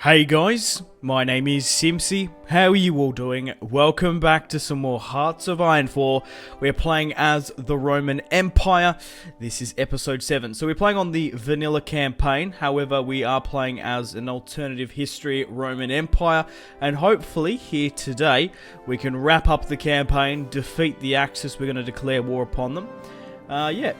Hey guys, my name is Simpzy. How are you all doing? Welcome back to some more Hearts of Iron 4. We're playing as the Roman Empire. This is episode 7. So we're playing on the vanilla campaign. However, we are playing as an alternative history Roman Empire. And hopefully here today we can wrap up the campaign, defeat the Axis. We're going to declare war upon them.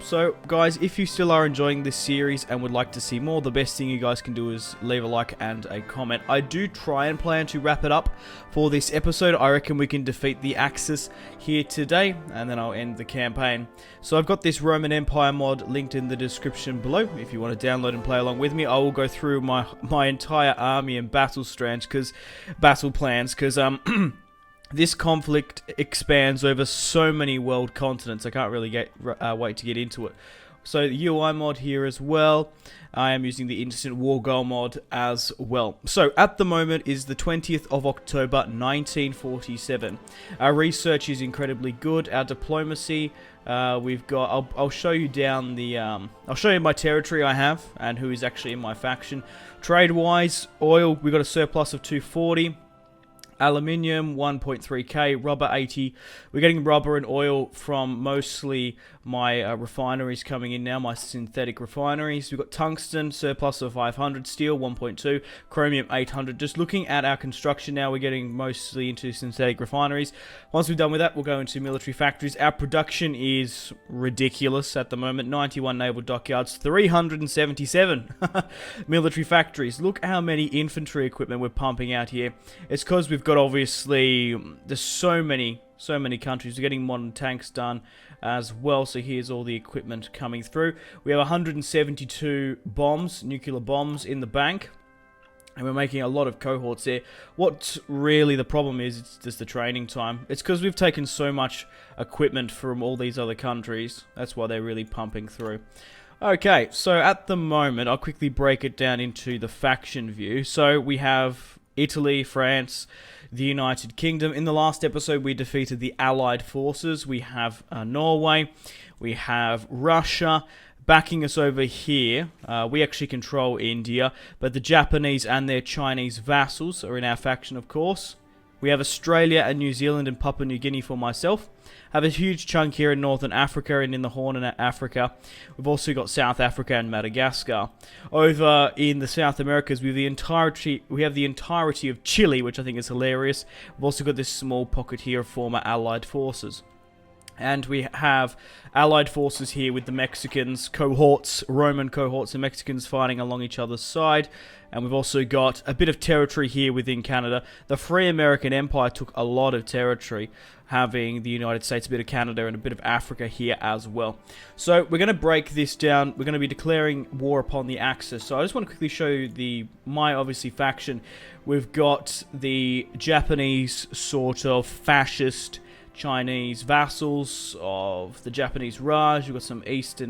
So guys, if you still are enjoying this series and would like to see more, the best thing you guys can do is leave a like and a comment. I do try and plan to wrap it up for this episode. I reckon we can defeat the Axis here today, and then I'll end the campaign. So I've got this Roman Empire mod linked in the description below. If you want to download and play along with me, I will go through my entire army and battle plans, because this conflict expands over so many world continents. I can't really wait to get into it. So the UI mod here as well. I am using the Instant War Goal mod as well. So at the moment is the 20th of October 1947. Our research is incredibly good. Our diplomacy, we've got. I'll show you down the. I'll show you my territory I have and who is actually in my faction. Trade wise, oil, we got a surplus of 240. Aluminium 1.3k, rubber 80. We're getting rubber and oil from mostly my refineries coming in now, my synthetic refineries. We've got tungsten, surplus of 500, steel 1.2, chromium 800. Just looking at our construction now, we're getting mostly into synthetic refineries. Once we're done with that, we'll go into military factories. Our production is ridiculous at the moment. 91 naval dockyards, 377 military factories. Look how many infantry equipment we're pumping out here. It's because we've got obviously, there's so many countries. We're getting modern tanks done as well, so here's all the equipment coming through. We have 172 bombs, nuclear bombs in the bank, and we're making a lot of cohorts there. What's really the problem is, it's just the training time. It's because we've taken so much equipment from all these other countries. That's why they're really pumping through. Okay, so at the moment, I'll quickly break it down into the faction view. So we have Italy, France, the United Kingdom. In the last episode, we defeated the Allied forces. We have Norway. We have Russia. Backing us over here, we actually control India, but the Japanese and their Chinese vassals are in our faction, of course. We have Australia and New Zealand and Papua New Guinea for myself. Have a huge chunk here in Northern Africa and in the Horn of Africa. We've also got South Africa and Madagascar. Over in the South Americas, we have the entirety of Chile, which I think is hilarious. We've also got this small pocket here of former Allied forces. And we have Allied forces here with the Mexicans, cohorts, Roman cohorts and Mexicans fighting along each other's side. And we've also got a bit of territory here within Canada. The Free American Empire took a lot of territory, having the United States, a bit of Canada, and a bit of Africa here as well. So we're going to break this down. We're going to be declaring war upon the Axis. So I just want to quickly show you my obviously faction. We've got the Japanese sort of fascist Chinese vassals of the Japanese Raj. We've got some East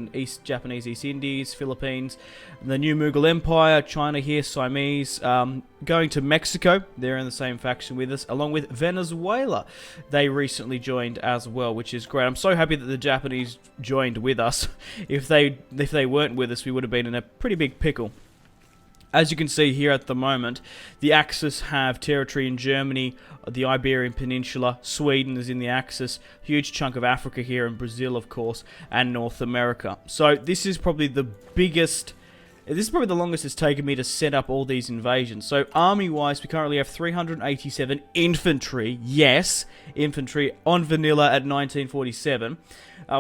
Japanese East Indies, Philippines, the new Mughal Empire, China here, Siamese, going to Mexico. They're in the same faction with us, along with Venezuela. They recently joined as well, which is great. I'm so happy that the Japanese joined with us. If they weren't with us, we would have been in a pretty big pickle. As you can see here at the moment, the Axis have territory in Germany, the Iberian Peninsula, Sweden is in the Axis, huge chunk of Africa here, and Brazil, of course, and North America. So this is probably the biggest. This is probably the longest it's taken me to set up all these invasions. So army-wise, we currently have 387 infantry. Yes, infantry on vanilla at 1947.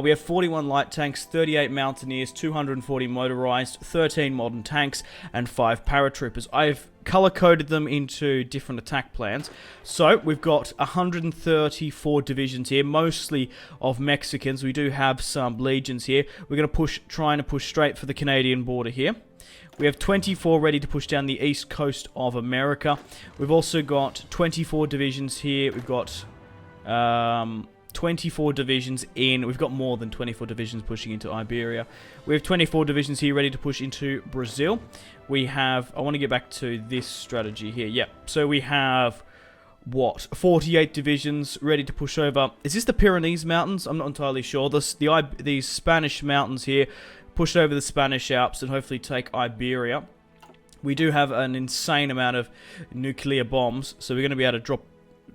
We have 41 light tanks, 38 mountaineers, 240 motorized, 13 modern tanks, and 5 paratroopers. I've color-coded them into different attack plans. So we've got 134 divisions here, mostly of Mexicans. We do have some legions here. We're going to trying to push straight for the Canadian border here. We have 24 ready to push down the east coast of America. We've also got 24 divisions here. We've got 24 divisions in. We've got more than 24 divisions pushing into Iberia. We have 24 divisions here ready to push into Brazil. We have, I want to get back to this strategy here. Yeah, so we have, 48 divisions ready to push over. Is this the Pyrenees Mountains? I'm not entirely sure. These Spanish mountains here, push over the Spanish Alps and hopefully take Iberia. We do have an insane amount of nuclear bombs, so we're going to be able to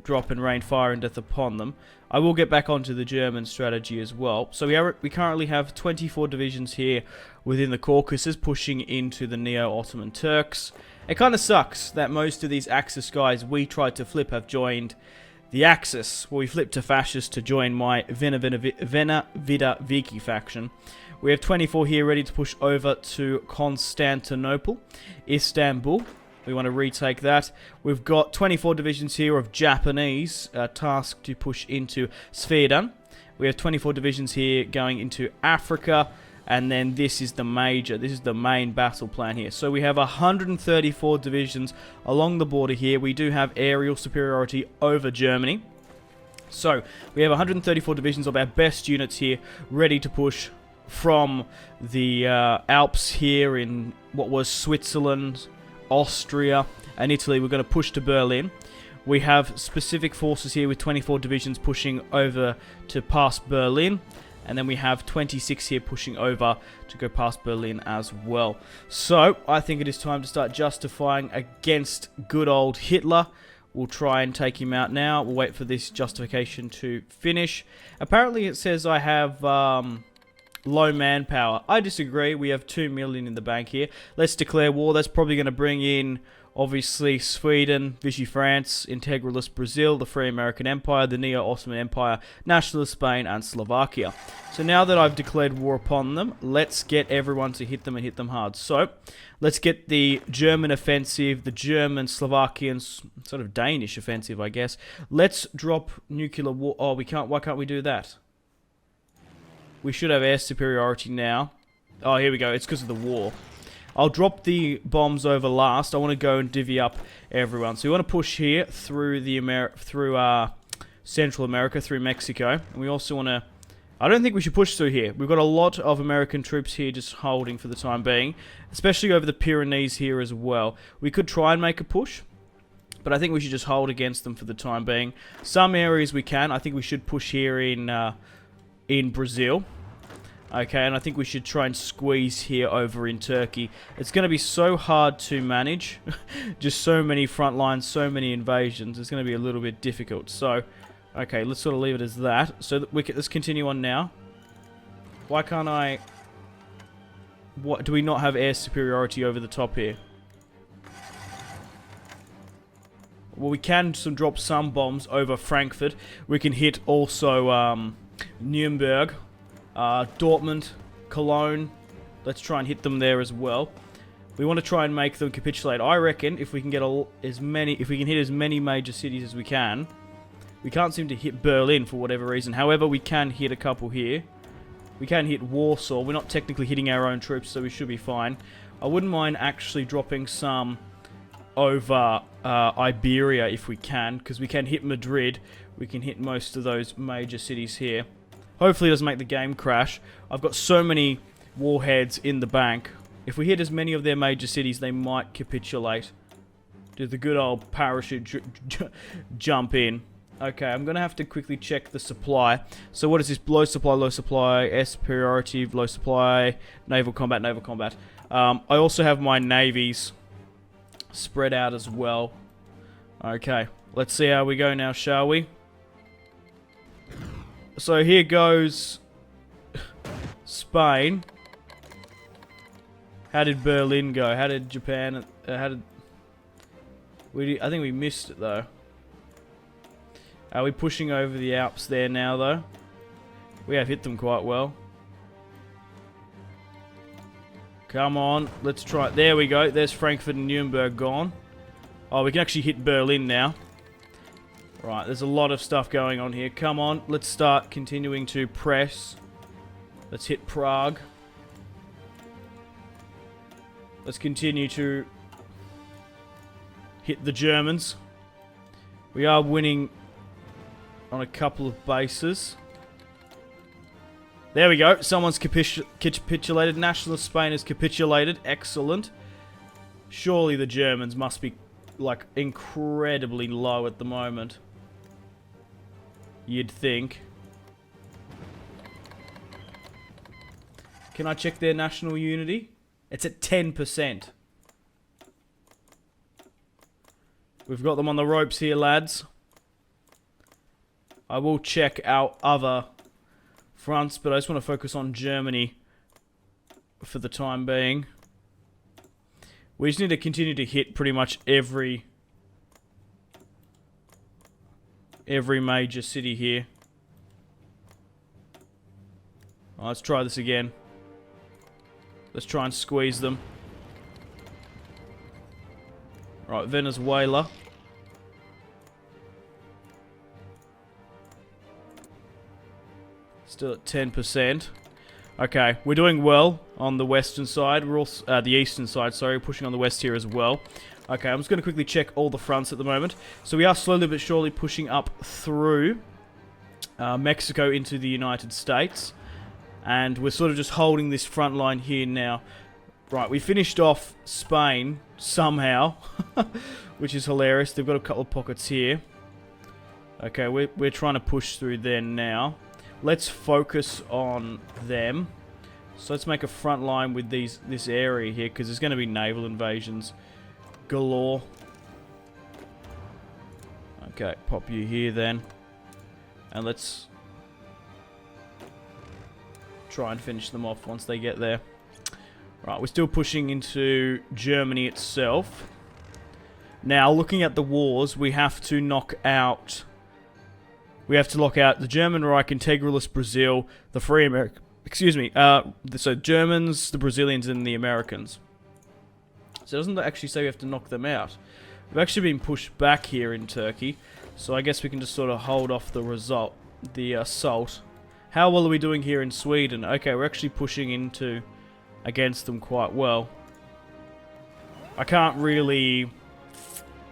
drop and rain fire and death upon them. I will get back onto the German strategy as well. So we currently have 24 divisions here within the Caucasus pushing into the Neo-Ottoman Turks. It kind of sucks that most of these Axis guys we tried to flip have joined the Axis. Well, we flipped to fascist to join my Vena Vida Vici faction. We have 24 here ready to push over to Constantinople, Istanbul. We want to retake that. We've got 24 divisions here of Japanese tasked to push into Sweden. We have 24 divisions here going into Africa. And then this is the main battle plan here. So we have 134 divisions along the border here. We do have aerial superiority over Germany. So we have 134 divisions of our best units here ready to push from the Alps here in what was Switzerland, Austria, and Italy. We're going to push to Berlin. We have specific forces here with 24 divisions pushing over to past Berlin. And then we have 26 here pushing over to go past Berlin as well. So, I think it is time to start justifying against good old Hitler. We'll try and take him out now. We'll wait for this justification to finish. Apparently it says I have low manpower. I disagree. We have 2 million in the bank here. Let's declare war. That's probably going to bring in, obviously, Sweden, Vichy France, Integralist Brazil, the Free American Empire, the Neo-Ottoman Empire, Nationalist Spain, and Slovakia. So now that I've declared war upon them, let's get everyone to hit them and hit them hard. So, let's get the German offensive, the German, Slovakian, sort of Danish offensive, I guess. Let's drop nuclear war. Oh, we can't. Why can't we do that? We should have air superiority now. Oh, here we go. It's because of the war. I'll drop the bombs over last. I want to go and divvy up everyone. So we want to push here through the Central America, through Mexico. And we also want to... I don't think we should push through here. We've got a lot of American troops here just holding for the time being. Especially over the Pyrenees here as well. We could try and make a push. But I think we should just hold against them for the time being. Some areas we can. I think we should push here in Brazil. Okay, and I think we should try and squeeze here over in Turkey. It's going to be so hard to manage. Just so many front lines, so many invasions. It's going to be a little bit difficult. So, okay, let's sort of leave it as that. So that let's continue on now. Why can't I... What, do we not have air superiority over the top here? Well, we can drop some bombs over Frankfurt. We can hit also Nuremberg. Dortmund, Cologne, let's try and hit them there as well. We want to try and make them capitulate. I reckon if we can get if we can hit as many major cities as we can. We can't seem to hit Berlin for whatever reason. However, we can hit a couple here. We can hit Warsaw. We're not technically hitting our own troops, so we should be fine. I wouldn't mind actually dropping some over Iberia if we can, because we can hit Madrid. We can hit most of those major cities here. Hopefully it doesn't make the game crash. I've got so many warheads in the bank. If we hit as many of their major cities, they might capitulate. Do the good old parachute jump in. Okay, I'm going to have to quickly check the supply. So what is this? Low supply, air superiority, low supply, naval combat. I also have my navies spread out as well. Okay, let's see how we go now, shall we? So here goes Spain. How did Berlin go? How did Japan... I think we missed it though. Are we pushing over the Alps there now though? We have hit them quite well. Come on, let's try it. There we go. There's Frankfurt and Nuremberg gone. Oh, we can actually hit Berlin now. Right, there's a lot of stuff going on here. Come on, let's start continuing to press. Let's hit Prague. Let's continue to hit the Germans. We are winning on a couple of bases. There we go. Someone's capitulated. Nationalist Spain has capitulated. Excellent. Surely the Germans must be, like, incredibly low at the moment. You'd think. Can I check their national unity? It's at 10%. We've got them on the ropes here, lads. I will check our other fronts, but I just want to focus on Germany for the time being. We just need to continue to hit pretty much every major city here. Let's try this again. Let's try and squeeze them. Right, Venezuela. Still at 10%. Okay, we're doing well on the western side. We're also the eastern side. Sorry, pushing on the west here as well. Okay, I'm just going to quickly check all the fronts at the moment. So we are slowly but surely pushing up through Mexico into the United States, and we're sort of just holding this front line here now. Right, we finished off Spain somehow, which is hilarious. They've got a couple of pockets here. Okay, we're trying to push through there now. Let's focus on them. So let's make a front line with this area here, because there's going to be naval invasions galore. Okay, pop you here then. And let's try and finish them off once they get there. Right, we're still pushing into Germany itself. Now, looking at the wars, we have to knock out... We have to lock out the German Reich, Integralist Brazil, the Free America... Excuse me, so Germans, the Brazilians, and the Americans. So it doesn't actually say we have to knock them out. We've actually been pushed back here in Turkey, so I guess we can just sort of hold off the assault. How well are we doing here in Sweden? Okay, we're actually pushing into against them quite well. I can't really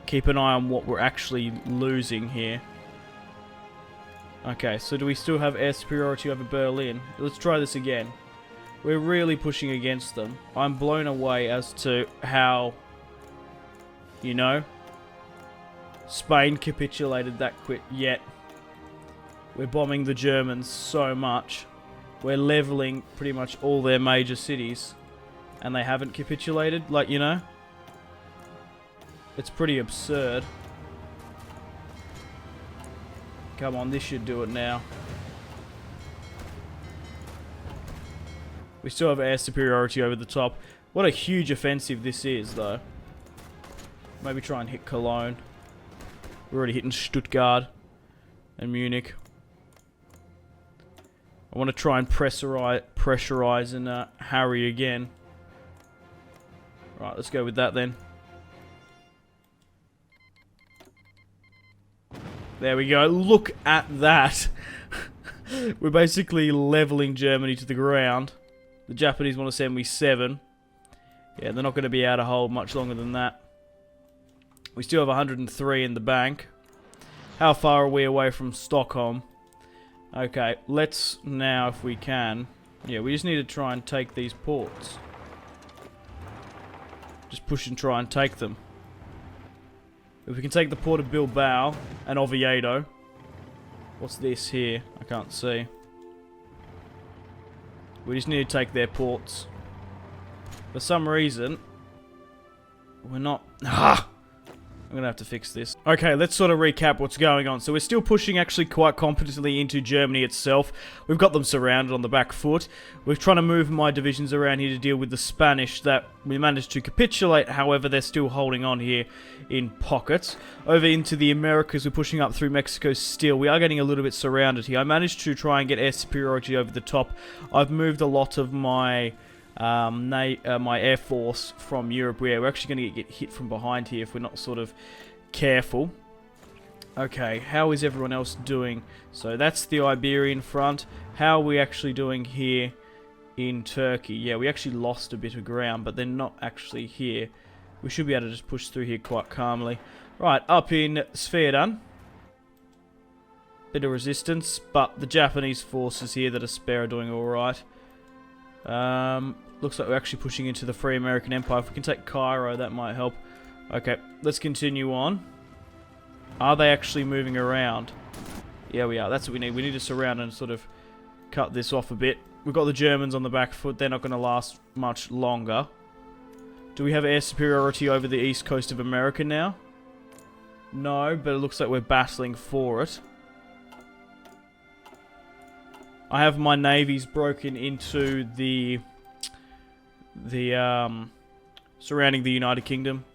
keep an eye on what we're actually losing here. Okay, so do we still have air superiority over Berlin? Let's try this again. We're really pushing against them. I'm blown away as to how, you know, Spain capitulated that quick, yet we're bombing the Germans so much. We're leveling pretty much all their major cities, and they haven't capitulated, like, you know? It's pretty absurd. Come on, this should do it now. We still have air superiority over the top. What a huge offensive this is, though. Maybe try and hit Cologne. We're already hitting Stuttgart and Munich. I want to try and pressurize and harry again. Right, let's go with that then. There we go. Look at that. We're basically leveling Germany to the ground. The Japanese want to send me 7. Yeah, they're not going to be able to hold much longer than that. We still have 103 in the bank. How far are we away from Stockholm? Okay, let's now, if we can... Yeah, we just need to try and take these ports. Just push and try and take them. If we can take the port of Bilbao and Oviedo. What's this here? I can't see. We just need to take their ports. For some reason, we're not... Ah! I'm going to have to fix this. Okay, let's sort of recap what's going on. So we're still pushing actually quite competently into Germany itself. We've got them surrounded on the back foot. We're trying to move my divisions around here to deal with the Spanish that we managed to capitulate. However, they're still holding on here in pockets. Over into the Americas, we're pushing up through Mexico still. We are getting a little bit surrounded here. I managed to try and get air superiority over the top. I've moved a lot of my... my air force from Europe. We're actually going to get hit from behind here if we're not sort of careful. Okay, how is everyone else doing? So that's the Iberian front. How are we actually doing here in Turkey? Yeah, we actually lost a bit of ground, but they're not actually here. We should be able to just push through here quite calmly. Right, up in Sverdun. Bit of resistance, but the Japanese forces here that are spare are doing alright. Looks like we're actually pushing into the Free American Empire. If we can take Cairo, that might help. Okay, let's continue on. Are they actually moving around? Yeah, we are. That's what we need. We need to surround and sort of cut this off a bit. We've got the Germans on the back foot. They're not going to last much longer. Do we have air superiority over the east coast of America now? No, but it looks like we're battling for it. I have my navies broken into the surrounding the United Kingdom.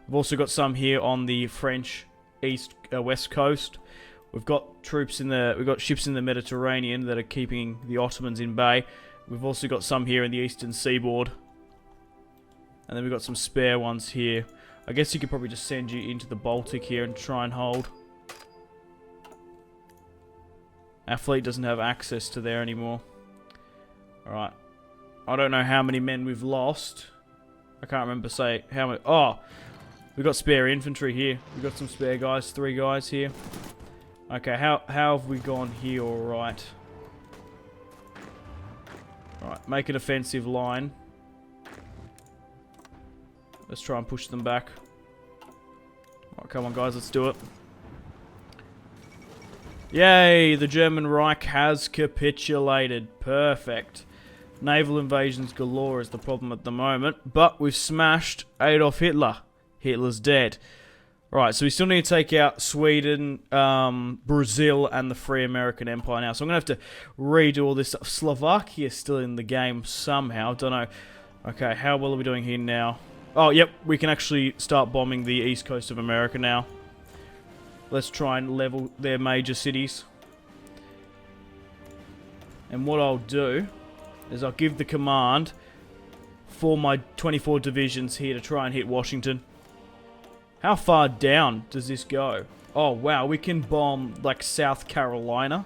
I've also got some here on the French west coast. We've got ships in the Mediterranean that are keeping the Ottomans in bay. We've also got some here in the eastern seaboard. And then we've got some spare ones here. I guess you could probably just send you into the Baltic here and try and hold. Our fleet doesn't have access to there anymore. Alright. I don't know how many men we've lost. I can't remember how many. Oh! We've got spare infantry here. We've got some spare guys. 3 guys here. Okay, how have we gone here alright? Alright, make an offensive line. Let's try and push them back. Alright, come on guys, let's do it. Yay! The German Reich has capitulated. Perfect. Naval invasions galore is the problem at the moment. But we've smashed Adolf Hitler. Hitler's dead. Right, so we still need to take out Sweden, Brazil, and the Free American Empire now. So I'm going to have to redo all this stuff. Slovakia's still in the game somehow. Don't know. Okay, how well are we doing here now? Oh, yep, we can actually start bombing the east coast of America now. Let's try and level their major cities. And what I'll do is I'll give the command for my 24 divisions here to try and hit Washington. How far down does this go? Oh, wow, we can bomb, like, South Carolina.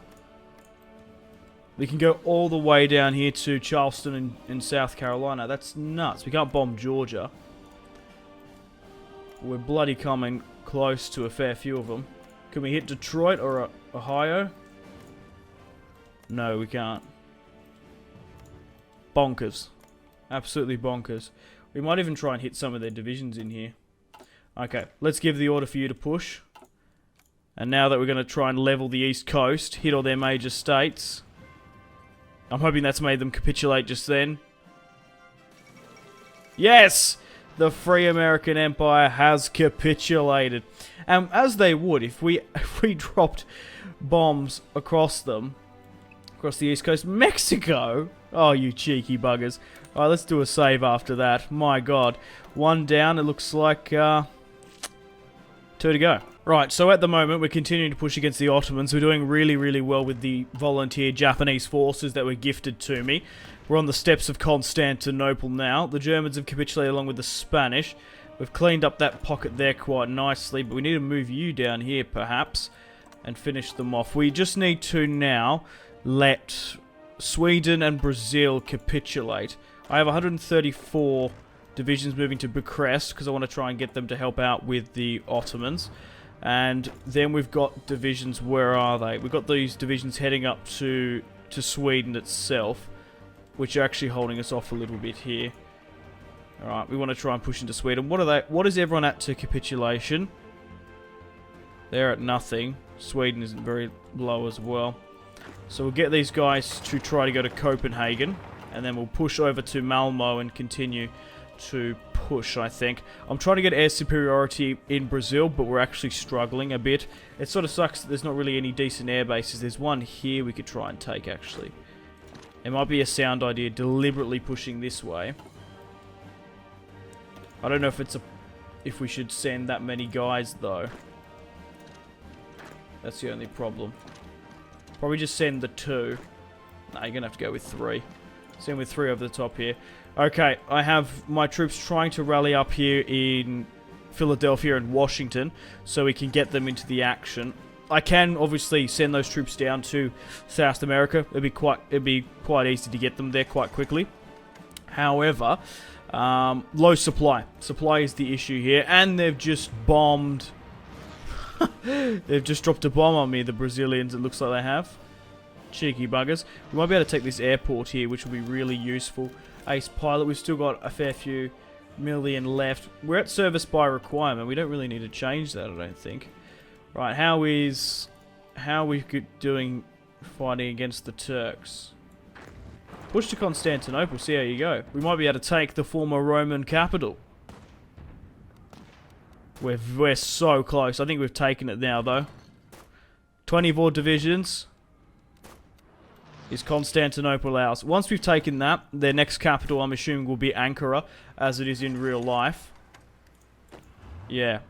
We can go all the way down here to Charleston in South Carolina. That's nuts. We can't bomb Georgia. We're bloody coming close to a fair few of them. Can we hit Detroit or Ohio? No, we can't. Bonkers. Absolutely bonkers. We might even try and hit some of their divisions in here. Okay, let's give the order for you to push. And now that we're going to try and level the East Coast, hit all their major states. I'm hoping that's made them capitulate just then. Yes! The Free American Empire has capitulated. As they would if we dropped bombs across them. Across the East Coast. Mexico? Oh, you cheeky buggers. Alright, let's do a save after that. My god. 1 down, it looks like 2 to go. Right, so at the moment we're continuing to push against the Ottomans. We're doing really, really well with the volunteer Japanese forces that were gifted to me. We're on the steps of Constantinople now. The Germans have capitulated along with the Spanish. We've cleaned up that pocket there quite nicely, but we need to move you down here perhaps and finish them off. We just need to now let Sweden and Brazil capitulate. I have 134 divisions moving to Bucharest because I want to try and get them to help out with the Ottomans. And then we've got divisions, where are they? We've got these divisions heading up to Sweden itself, which are actually holding us off a little bit here. Alright, we want to try and push into Sweden. What are they? What is everyone at to capitulation? They're at nothing. Sweden isn't very low as well. So we'll get these guys to try to go to Copenhagen, and then we'll push over to Malmo and continue to push, I think. I'm trying to get air superiority in Brazil, but we're actually struggling a bit. It sort of sucks that there's not really any decent air bases. There's one here we could try and take, actually. It might be a sound idea deliberately pushing this way. I don't know if we should send that many guys, though. That's the only problem. Probably just send the 2. Nah, you're going to have to go with 3. Send with 3 over the top here. Okay, I have my troops trying to rally up here in Philadelphia and Washington so we can get them into the action. I can obviously send those troops down to South America. It'd be quite easy to get them there quite quickly. However, low supply. Supply is the issue here, and they've just bombed. They've just dropped a bomb on me, the Brazilians, it looks like they have. Cheeky buggers. We might be able to take this airport here, which will be really useful. Ace pilot, we've still got a fair few million left. We're at service by requirement. We don't really need to change that, I don't think. Right, how are we doing fighting against the Turks? Push to Constantinople, see how you go. We might be able to take the former Roman capital. We're so close. I think we've taken it now, though. 24 divisions is Constantinople ours. Once we've taken that, their next capital, I'm assuming, will be Ankara, as it is in real life. Yeah.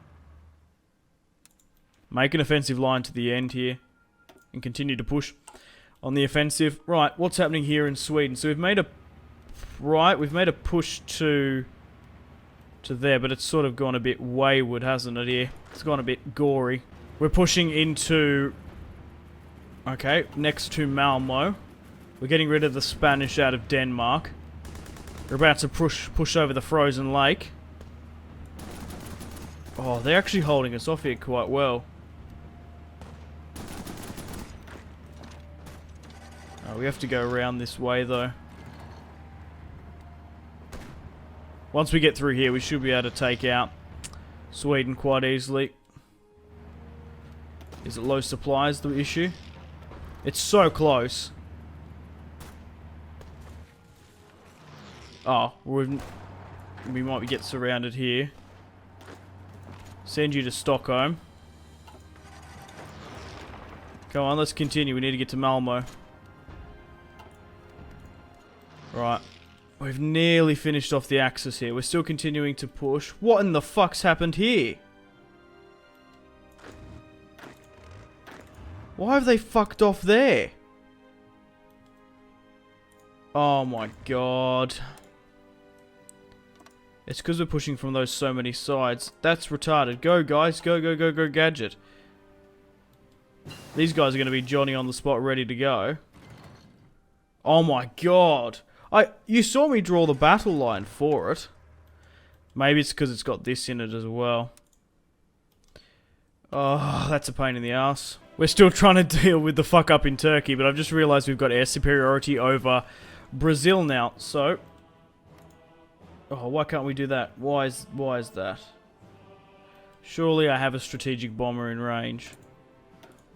Make an offensive line to the end here. And continue to push on the offensive. Right, what's happening here in Sweden? So we've made a... Right, we've made a push to there, but it's sort of gone a bit wayward, hasn't it, here? It's gone a bit gory. We're pushing into... Okay, next to Malmo. We're getting rid of the Spanish out of Denmark. We're about to push over the frozen lake. Oh, they're actually holding us off here quite well. Oh, we have to go around this way, though. Once we get through here, we should be able to take out Sweden quite easily. Is it low supplies the issue? It's so close. Oh, we might get surrounded here. Send you to Stockholm. Come on, let's continue. We need to get to Malmo. Right. We've nearly finished off the Axis here. We're still continuing to push. What in the fuck's happened here? Why have they fucked off there? Oh my god. It's because we're pushing from those so many sides. That's retarded. Go, guys. Go, go, go, go, Gadget. These guys are going to be Johnny on the spot, ready to go. Oh my god. You saw me draw the battle line for it. Maybe it's because it's got this in it as well. Oh, that's a pain in the ass. We're still trying to deal with the fuck up in Turkey, but I've just realised we've got air superiority over Brazil now, so... Oh, why can't we do that? Why is that? Surely I have a strategic bomber in range.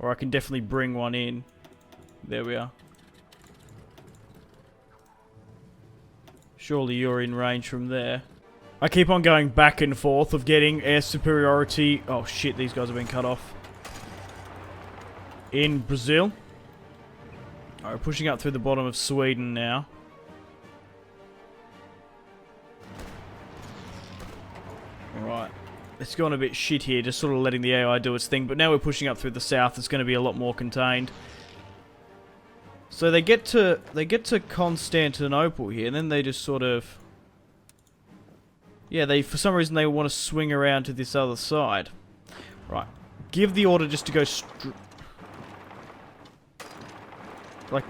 Or I can definitely bring one in. There we are. Surely you're in range from there. I keep on going back and forth of getting air superiority. Oh shit, these guys have been cut off. In Brazil. Alright, pushing up through the bottom of Sweden now. Alright. It's gone a bit shit here, just sort of letting the AI do its thing. But now we're pushing up through the south. It's going to be a lot more contained. So they get to Constantinople here, and then they just sort of... Yeah, for some reason they want to swing around to this other side. Right. Give the order just to go like,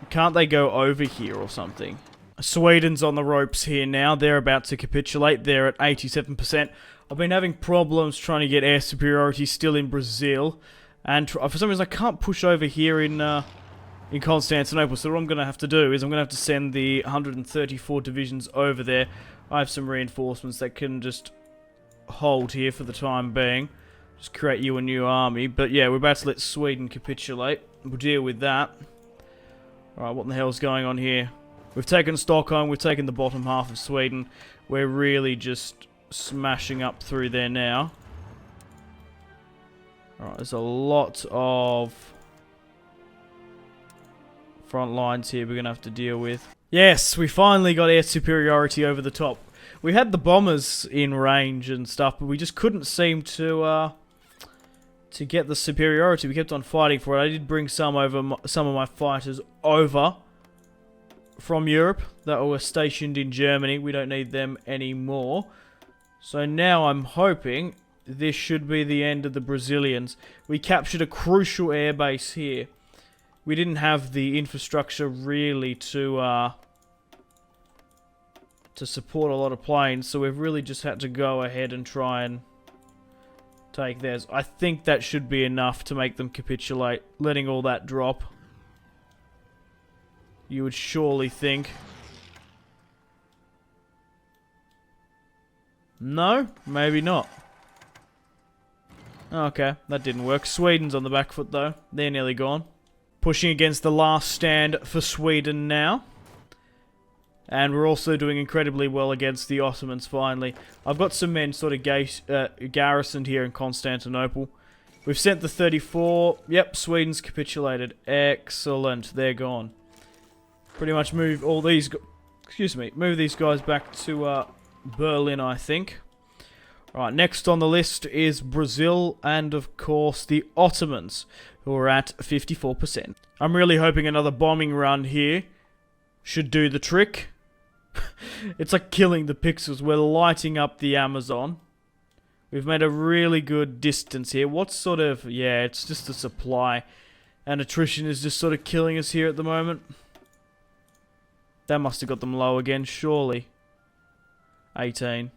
can't they go over here or something? Sweden's on the ropes here now. They're about to capitulate. They're at 87%. I've been having problems trying to get air superiority still in Brazil. And for some reason I can't push over here in Constantinople. So what I'm going to have to do is I'm going to have to send the 134 divisions over there. I have some reinforcements that can just hold here for the time being. Just create you a new army. But yeah, we're about to let Sweden capitulate. We'll deal with that. Alright, what the hell's going on here? We've taken Stockholm, we've taken the bottom half of Sweden. We're really just smashing up through there now. Alright, there's a lot of front lines here we're going to have to deal with. Yes, we finally got air superiority over the top. We had the bombers in range and stuff, but we just couldn't seem to get the superiority. We kept on fighting for it. I did bring some of my fighters over from Europe that were stationed in Germany. We don't need them anymore. So now I'm hoping this should be the end of the Brazilians. We captured a crucial airbase here. We didn't have the infrastructure really to support a lot of planes, so we've really just had to go ahead and try and take theirs. I think that should be enough to make them capitulate, letting all that drop. You would surely think. No? Maybe not. Okay, that didn't work. Sweden's on the back foot though. They're nearly gone. Pushing against the last stand for Sweden now. And we're also doing incredibly well against the Ottomans, finally. I've got some men sort of garrisoned here in Constantinople. We've sent the 34. Yep, Sweden's capitulated. Excellent. They're gone. Pretty much move all these... move these guys back to Berlin, I think. Alright, next on the list is Brazil and, of course, the Ottomans, who are at 54%. I'm really hoping another bombing run here should do the trick. It's like killing the pixels. We're lighting up the Amazon. We've made a really good distance here. What sort of... yeah, it's just the supply. And attrition is just sort of killing us here at the moment. That must have got them low again, surely. 18.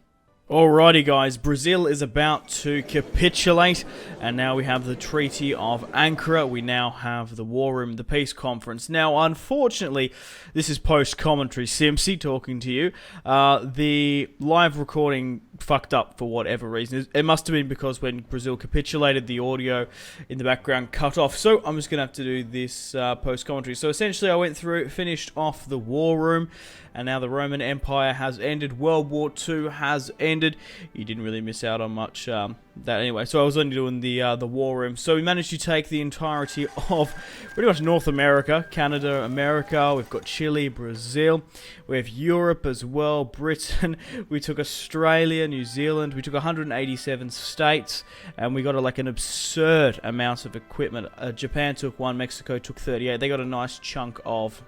Alrighty guys, Brazil is about to capitulate, and now we have the Treaty of Ankara. We now have the War Room, the Peace Conference. Now, unfortunately, this is post-commentary Simpzy talking to you. The live recording fucked up for whatever reason. It must have been because when Brazil capitulated, the audio in the background cut off. So I'm just going to have to do this post-commentary. So essentially, I went through, finished off the War Room, and now the Roman Empire has ended. World War II has ended. You didn't really miss out on much that anyway. So I was only doing the War Room. So we managed to take the entirety of pretty much North America, Canada, America. We've got Chile, Brazil. We have Europe as well, Britain. We took Australia, New Zealand. We took 187 states, and we got like an absurd amount of equipment. Japan took 1, Mexico took 38. They got a nice chunk of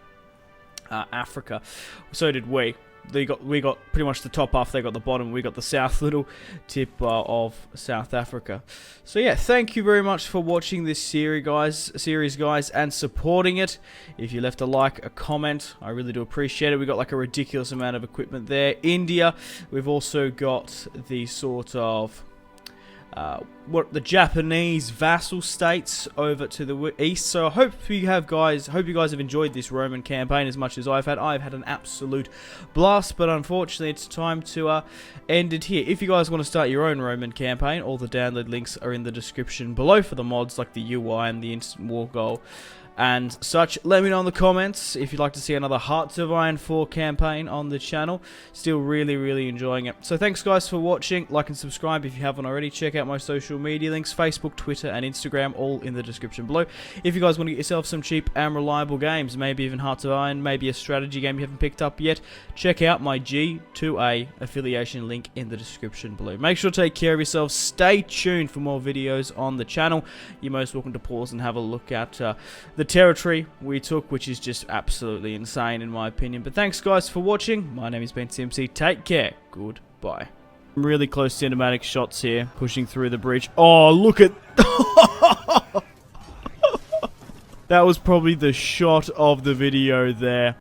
Africa. So did we. We got pretty much the top half, they got the bottom, we got the south little tip of South Africa. So yeah, thank you very much for watching this series guys, and supporting it. If you left a like, a comment, I really do appreciate it. We got like a ridiculous amount of equipment there. India, we've also got the sort of the Japanese vassal states over to the east. So I hope you guys have enjoyed this Roman campaign as much as I've had. I've had an absolute blast, but unfortunately it's time to end it here. If you guys want to start your own Roman campaign, all the download links are in the description below for the mods like the UI and the instant war goal and such. Let me know in the comments if you'd like to see another Hearts of Iron 4 campaign on the channel. Still really enjoying it. So thanks guys for watching. Like and subscribe if you haven't already. Check out my social media links, Facebook, Twitter and Instagram, all in the description below. If you guys want to get yourself some cheap and reliable games, maybe even Hearts of Iron, maybe a strategy game you haven't picked up yet, check out my G2A affiliation link in the description below. Make sure to take care of yourselves. Stay tuned for more videos on the channel. You're most welcome to pause and have a look at the territory we took, which is just absolutely insane in my opinion. But thanks guys for watching. My name has been Simpzy. Take care. Goodbye. Really close cinematic shots here, pushing through the bridge. Oh, look at... That was probably the shot of the video there.